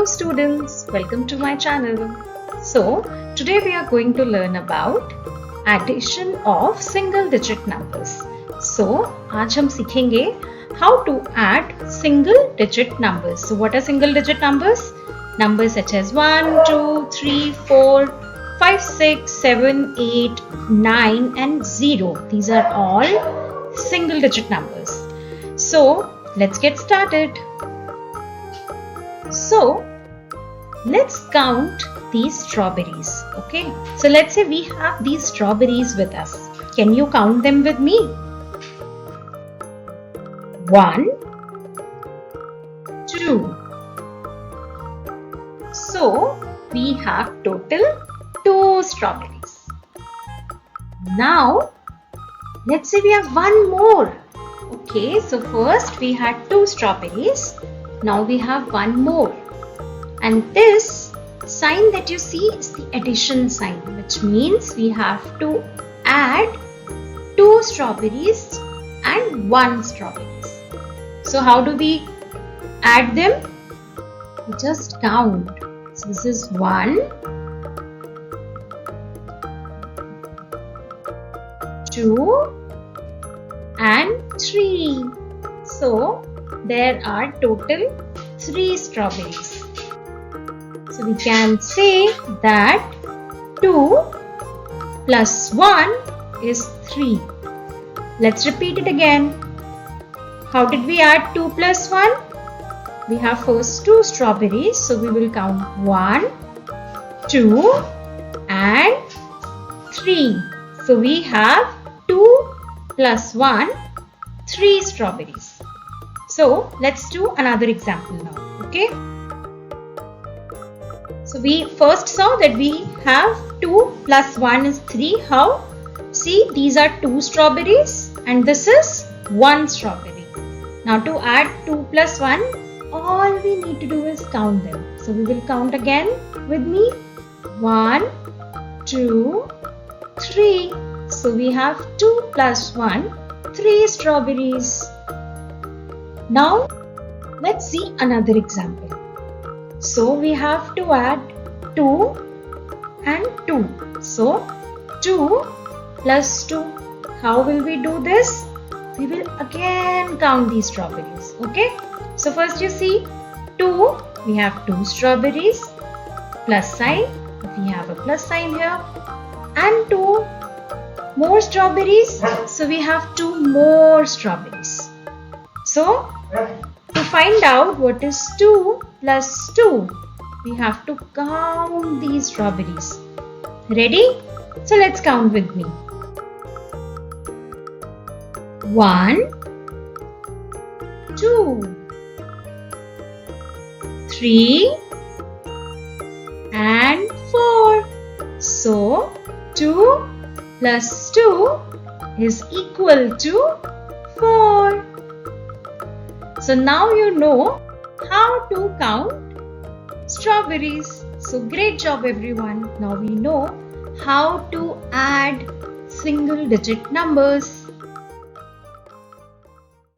students, welcome to my channel. So today we are going to learn about addition of single digit numbers. So आज हम सीखेंगे how to add single digit numbers. So what are single digit numbers? Numbers such as 1, 2, 3, 4, 5, 6, 7, 8, 9 and 0. These are all single digit numbers. So let's get started. So let's count these strawberries. Okay, so let's say we have these strawberries with us. Can you count them with me? 1, 2. So we have total 2 strawberries. Now let's say we have one more. Okay, so first we had 2 strawberries. Now we have one more. And this sign that you see is the addition sign, which means we have to add 2 strawberries and 1 strawberries. So how do we add them? We just count. So this is 1, 2 and 3. So there are total 3 strawberries. So we can say that 2 plus 1 is 3. Let's repeat it again. How did we add 2 plus 1? We have first 2 strawberries. So we will count 1, 2 and 3. So we have 2 plus 1, 3 strawberries. So let's do another example now. Okay. So we first saw that we have 2 plus 1 is 3. How? See, these are 2 strawberries and this is 1 strawberry. Now to add 2 plus 1, all we need to do is count them. So we will count again with me. 1, 2, 3. So we have 2 plus 1, 3 strawberries. Now let's see another example. So we have to add 2 and 2. So 2 plus 2. How will we do this? We will again count these strawberries. Okay. So first you see 2. We have 2 strawberries. Plus sign. We have a plus sign here. And 2 more strawberries. So we have 2 more strawberries. So to find out what is 2 plus 2, we have to count these strawberries. Ready? So let's count with me. 1, 2, 3 and 4. So 2 plus 2 is equal to 4. So now you know how to count strawberries. So great job everyone. Now we know how to add single digit numbers.